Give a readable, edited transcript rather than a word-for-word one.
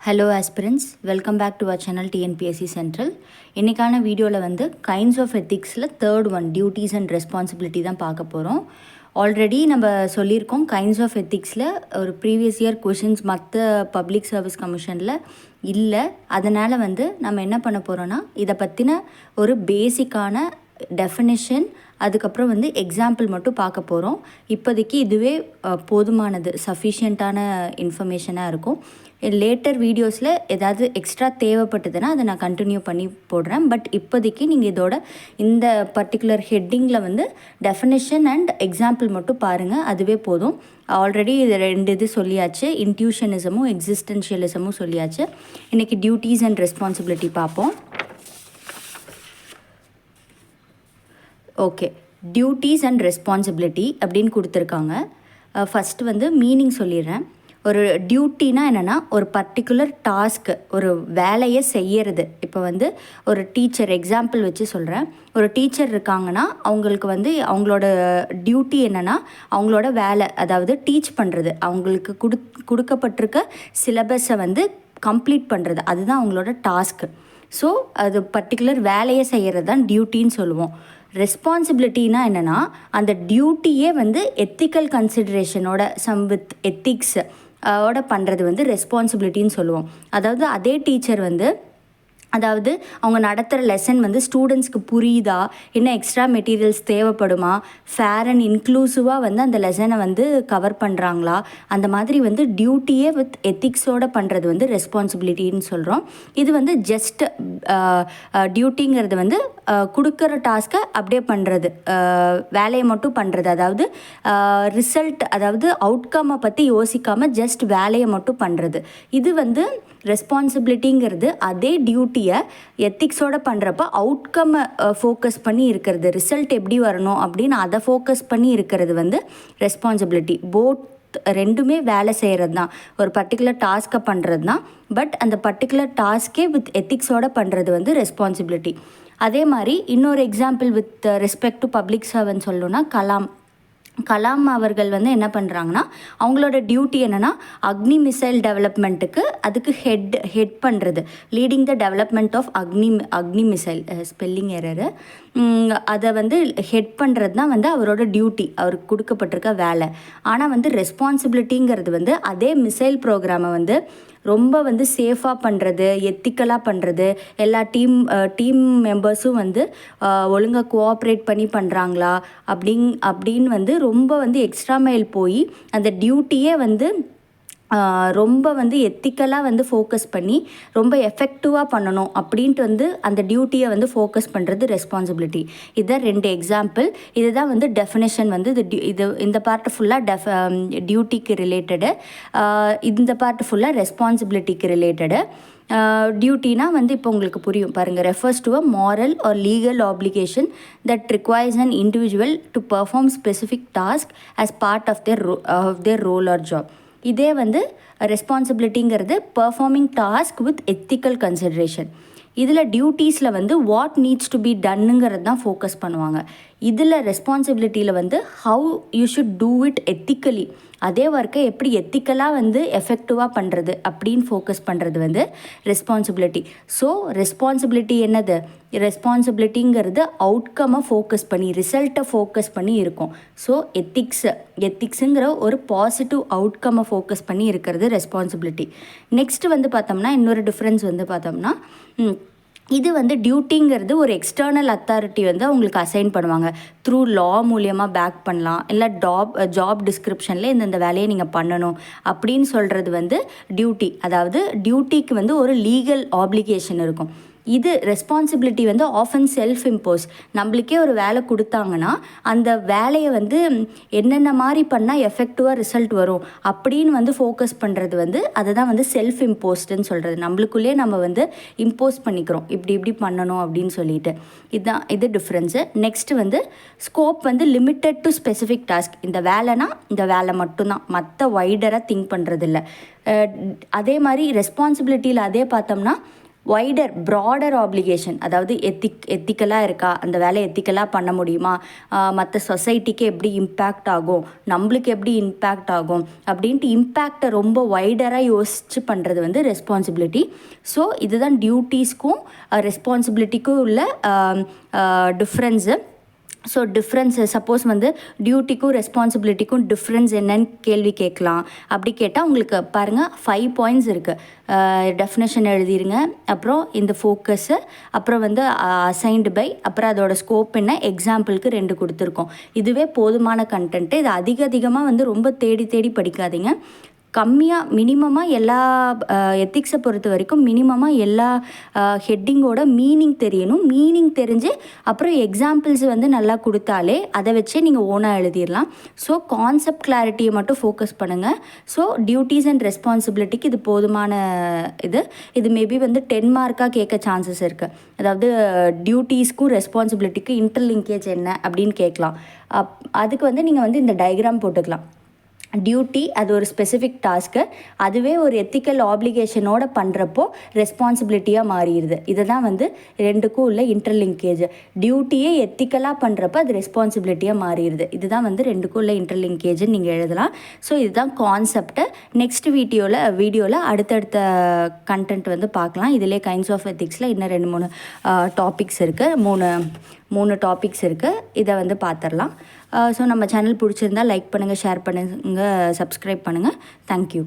Hello aspirants, welcome back to our channel TNPSC central. இன்றைக்கான வீடியோவில் வந்து கைண்ட்ஸ் ஆஃப் எத்திக்ஸில் third one duties and responsibility தான் பார்க்க போகிறோம். ஆல்ரெடி நம்ம சொல்லியிருக்கோம் கைண்ட்ஸ் ஆஃப் எத்திக்ஸில் ஒரு ப்ரீவியஸ் இயர் கொஷின்ஸ் மற்ற பப்ளிக் சர்வீஸ் கமிஷனில் இல்லை. அதனால் வந்து நம்ம என்ன பண்ண போகிறோன்னா இதை பற்றின ஒரு பேசிக்கான டெஃபினிஷன், அதுக்கப்புறம் வந்து எக்ஸாம்பிள் மட்டும் பார்க்க போகிறோம். இப்போதைக்கு இதுவே போதுமானது, சஃபிஷியண்ட்டான இன்ஃபர்மேஷனாக இருக்கும். லேட்டர் வீடியோஸில் ஏதாவது எக்ஸ்ட்ரா தேவைப்பட்டதுன்னா அதை நான் கண்டினியூ பண்ணி போடுறேன். பட் இப்போதைக்கு நீங்கள் இதோட இந்த பர்டிகுலர் ஹெட்டிங்கில் வந்து டெஃபினிஷன் அண்ட் எக்ஸாம்பிள் மட்டும் பாருங்கள், அதுவே போதும். ஆல்ரெடி இது ரெண்டு சொல்லியாச்சு, இன்ட்யூஷனிசமும் எக்ஸிஸ்டென்ஷியலிசமும் சொல்லியாச்சு. இன்றைக்கி டியூட்டிஸ் அண்ட் ரெஸ்பான்சிபிலிட்டி பார்ப்போம். ஓகே, டியூட்டிஸ் அண்ட் ரெஸ்பான்சிபிலிட்டி அப்படின்னு கொடுத்துருக்காங்க. ஃபஸ்ட்டு வந்து மீனிங் சொல்லிடுறேன். ஒரு டியூட்டினா என்னென்னா ஒரு பர்டிகுலர் டாஸ்க்கு, ஒரு வேலையை செய்கிறது. இப்போ வந்து ஒரு டீச்சர் எக்ஸாம்பிள் வச்சு சொல்கிறேன். ஒரு டீச்சர் இருக்காங்கன்னா அவங்களுக்கு வந்து அவங்களோட டியூட்டி என்னென்னா அவங்களோட வேலை, அதாவது டீச் பண்ணுறது, அவங்களுக்கு கொடுக்கப்பட்டிருக்க சிலபஸை வந்து கம்ப்ளீட் பண்ணுறது, அதுதான் அவங்களோட டாஸ்க்கு. ஸோ அது பர்டிகுலர் வேலையை செய்கிறது தான் டியூட்டின்னு சொல்லுவோம். ரெஸ்பான்சிபிலிட்டினா என்னென்னா அந்த டியூட்டியே வந்து எத்திக்கல் கன்சிடரேஷனோட வித் எத்திக்ஸ் ஓட பண்ணுறது வந்து ரெஸ்பான்சிபிலிட்டின்னு சொல்லுவோம். அதாவது அதே டீச்சர் வந்து அதாவது அவங்க நடத்துகிற லெசன் வந்து ஸ்டூடெண்ட்ஸ்க்கு புரியுதா, என்ன எக்ஸ்ட்ரா மெட்டீரியல்ஸ் தேவைப்படுமா, ஃபேர் அண்ட் இன்க்ளூசிவாக வந்து அந்த லெசனை வந்து கவர் பண்ணுறாங்களா, அந்த மாதிரி வந்து டியூட்டியே வித் எத்திக்ஸோடு பண்ணுறது வந்து ரெஸ்பான்சிபிலிட்டின்னு சொல்கிறோம். இது வந்து ஜஸ்ட் டியூட்டிங்கிறது வந்து கொடுக்குற டாஸ்க்கை அப்படியே பண்ணுறது, வேலையை மட்டும் பண்ணுறது, அதாவது ரிசல்ட், அதாவது அவுட்கம்மை பற்றி யோசிக்காமல் ஜஸ்ட் வேலையை மட்டும் பண்ணுறது. இது வந்து ரெஸ்பான்சிபிலிட்டிங்கிறது. அதே டியூட்டியை எத்திக்ஸோடு பண்ணுறப்ப அவுட்கம்மை ஃபோக்கஸ் பண்ணி இருக்கிறது, ரிசல்ட் எப்படி வரணும் அப்படின்னு அதை ஃபோக்கஸ் பண்ணி இருக்கிறது வந்து ரெஸ்பான்சிபிலிட்டி. ரெண்டுமே வேலை செய்கிறது தான், ஒரு பர்டிகுலர் டாஸ்க்கை பண்ணுறது தான். பட் அந்த பர்டிகுலர் டாஸ்க்கே வித் எத்திக்ஸோடு பண்ணுறது வந்து ரெஸ்பான்சிபிலிட்டி. அதே மாதிரி இன்னொரு example with respect to public servant சொல்லணும்னா கலாம் அவர்கள் வந்து என்ன பண்ணுறாங்கன்னா அவங்களோட டியூட்டி என்னென்னா அக்னி மிசைல் டெவலப்மெண்ட்டுக்கு அதுக்கு ஹெட் பண்ணுறது, leading the development of Agni missile, spelling error, அதை வந்து ஹெட் பண்ணுறது தான் வந்து அவரோட டியூட்டி, அவருக்கு கொடுக்கப்பட்டிருக்க வேலை. ஆனால் வந்து ரெஸ்பான்சிபிலிட்டிங்கிறது வந்து அதே மிசைல் ப்ரோக்ராமை வந்து ரொம்ப வந்து சேஃபாக பண்ணுறது, எத்திக்கலாக பண்ணுறது, எல்லா டீம் மெம்பர்ஸும் வந்து ஒழுங்காக கோஆப்ரேட் பண்ணி பண்ணுறாங்களா அப்படின்னு வந்து ரொம்ப வந்து எக்ஸ்ட்ரா மைல் போய் அந்த டியூட்டியே வந்து ரொம்ப வந்து எத்திக்கலாக வந்து ஃபோக்கஸ் பண்ணி ரொம்ப எஃபெக்டிவாக பண்ணணும் அப்படின்ட்டு வந்து அந்த டியூட்டியை வந்து ஃபோக்கஸ் பண்ணுறது ரெஸ்பான்சிபிலிட்டி. இதுதான் ரெண்டு எக்ஸாம்பிள். இதுதான் வந்து டெஃபினேஷன் வந்து இந்த பார்ட்டு ஃபுல்லாக டியூட்டிக்கு ரிலேட்டடு, இந்த பார்ட்டு ஃபுல்லாக ரெஸ்பான்சிபிலிட்டிக்கு ரிலேட்டடு. டியூட்டினா வந்து இப்போ உங்களுக்கு புரியும் பாருங்கள். Refers to a moral or legal application that requires an individual to perform specific task as part of their role or job. இதே வந்து ரெஸ்பான்சிபிலிட்டிங்கிறது performing task with ethical consideration. இதில் டியூட்டிஸில் வந்து வாட் நீட்ஸ் டு பி டன்னுங்கிறது தான் focus பண்ணுவாங்க. இதில் ரெஸ்பான்சிபிலிட்டியில் வந்து how you should do it ethically, அதே ஒர்க்கை எப்படி எத்திக்கலாக வந்து எஃபெக்டிவாக பண்ணுறது அப்படின்னு ஃபோக்கஸ் பண்ணுறது வந்து ரெஸ்பான்சிபிலிட்டி. ஸோ ரெஸ்பான்சிபிலிட்டி என்னது, ரெஸ்பான்சிபிலிட்டிங்கிறது அவுட்கம்மை ஃபோக்கஸ் பண்ணி, ரிசல்ட்டை ஃபோக்கஸ் பண்ணி இருக்கும். ஸோ எத்திக்ஸுங்கிற ஒரு பாசிட்டிவ் அவுட்கம்மை ஃபோக்கஸ் பண்ணி இருக்கிறது ரெஸ்பான்சிபிலிட்டி. நெக்ஸ்ட்டு வந்து பார்த்தோம்னா இன்னொரு டிஃப்ரென்ஸ் வந்து பார்த்தோம்னா இது வந்து டியூட்டிங்கிறது ஒரு எக்ஸ்டர்னல் அத்தாரிட்டி வந்து அவங்களுக்கு அசைன் பண்ணுவாங்க. த்ரூ லா மூலியமாக பேக் பண்ணலாம், இல்லை ஜாப் டிஸ்கிரிப்ஷனில் இந்த வேலையை நீங்கள் பண்ணணும் அப்படின்னு சொல்கிறது வந்து டியூட்டி. அதாவது டியூட்டிக்கு வந்து ஒரு லீகல் ஆப்ளிகேஷன் இருக்கும். இது ரெஸ்பான்சிபிலிட்டி வந்து ஆஃபன் செல்ஃப் இம்போஸ். நம்மளுக்கே ஒரு வேலை கொடுத்தாங்கன்னா அந்த வேலையை வந்து என்னென்ன மாதிரி பண்ணால் எஃபெக்டிவாக ரிசல்ட் வரும் அப்படின்னு வந்து ஃபோக்கஸ் பண்ணுறது வந்து அதை தான் வந்து செல்ஃப் இம்போஸ்டுன்னு சொல்கிறது. நம்மளுக்குள்ளே நம்ம வந்து இம்போஸ் பண்ணிக்கிறோம், இப்படி பண்ணணும் அப்படின்னு சொல்லிட்டு. இது டிஃப்ரென்ஸு. நெக்ஸ்ட்டு வந்து ஸ்கோப் வந்து லிமிட்டட் டு ஸ்பெசிஃபிக் டாஸ்க். இந்த வேலைனா இந்த வேலை மட்டும்தான், மற்ற வைடராக திங்க் பண்ணுறதில்ல. அதே மாதிரி ரெஸ்பான்சிபிலிட்டியில் அதே பார்த்தோம்னா ப்ராடர் ஆப்ளிகேஷன், அதாவது எத்திக்கலாக இருக்கா, அந்த வேலையை எத்திக்கலாக பண்ண முடியுமா, மற்ற சொசைட்டிக்கு எப்படி இம்பேக்ட் ஆகும், நம்மளுக்கு எப்படி இம்பேக்ட் ஆகும் அப்படின்ட்டு இம்பேக்டை ரொம்ப வைடராக யோசித்து பண்ணுறது வந்து ரெஸ்பான்சிபிலிட்டி. ஸோ இதுதான் டியூட்டிஸ்க்கும் ரெஸ்பான்சிபிலிட்டிக்கும் உள்ள டிஃப்ரென்ஸு. ஸோ டிஃப்ரென்ஸு சப்போஸ் வந்து டியூட்டிக்கும் ரெஸ்பான்சிபிலிட்டிக்கும் டிஃப்ரென்ஸ் என்னன்னு கேள்வி கேட்கலாம். அப்படி கேட்டால் உங்களுக்கு பாருங்கள் 5 பாயிண்ட்ஸ் இருக்குது. டெஃபினேஷன் எழுதிருங்க, அப்புறம் இந்த ஃபோக்கஸு, அப்புறம் வந்து அசைன்டு பை, அப்புறம் அதோட ஸ்கோப் என்ன, எக்ஸாம்பிளுக்கு 2 கொடுத்துருக்கோம். இதுவே போதுமான கண்டென்ட்டு. இது அதிகமாக வந்து ரொம்ப தேடி தேடி படிக்காதீங்க. கம்மியாக மினிமமாக எல்லா எத்திக்ஸை பொறுத்த வரைக்கும் மினிமமாக எல்லா ஹெட்டிங்கோட மீனிங் தெரியணும். மீனிங் தெரிஞ்சு அப்புறம் எக்ஸாம்பிள்ஸ் வந்து நல்லா கொடுத்தாலே அதை வச்சே நீங்கள் ஓனாக எழுதிடலாம். ஸோ கான்செப்ட் கிளாரிட்டியை மட்டும் ஃபோக்கஸ் பண்ணுங்கள். ஸோ டியூட்டிஸ் அண்ட் ரெஸ்பான்சிபிலிட்டிக்கு இது போதுமான இது மேபி வந்து 10 மார்க்காக கேட்க சான்சஸ் இருக்குது. அதாவது டியூட்டிஸ்க்கும் ரெஸ்பான்சிபிலிட்டிக்கும் இன்டர்லிங்கேஜ் என்ன அப்படின்னு கேட்கலாம். அதுக்கு வந்து நீங்கள் வந்து இந்த டயக்ராம் போட்டுக்கலாம். டியூட்டி அது ஒரு ஸ்பெசிஃபிக் டாஸ்க்கு, அதுவே ஒரு எத்திக்கல் ஆப்ளிகேஷனோட பண்ணுறப்போ ரெஸ்பான்சிபிலிட்டியாக மாறிடுது. இதை தான் வந்து 2க்கும் உள்ள இன்டர்லிங்கேஜ். டியூட்டியே எத்திக்கலாக பண்ணுறப்போ அது ரெஸ்பான்சிபிலிட்டியாக மாறிடுது. இதுதான் வந்து 2க்கும் உள்ள இன்டர்லிங்கேஜ்னு நீங்கள் எழுதலாம். ஸோ இதுதான் கான்செப்ட்டு. நெக்ஸ்ட் வீடியோவில் அடுத்தடுத்த கண்டென்ட் வந்து பார்க்கலாம். இதிலே கைண்ட்ஸ் ஆஃப் எத்திக்ஸில் இன்னும் 2-3 டாபிக்ஸ் இருக்குது. 3 டாபிக்ஸ் இருக்குது. இதை வந்து பார்த்துடலாம். ஸோ நம்ம சேனல் பிடிச்சிருந்தா லைக் பண்ணுங்கள், ஷேர் பண்ணுங்கள், சப்ஸ்கிரைப் பண்ணுங்கள். தேங்க்யூ.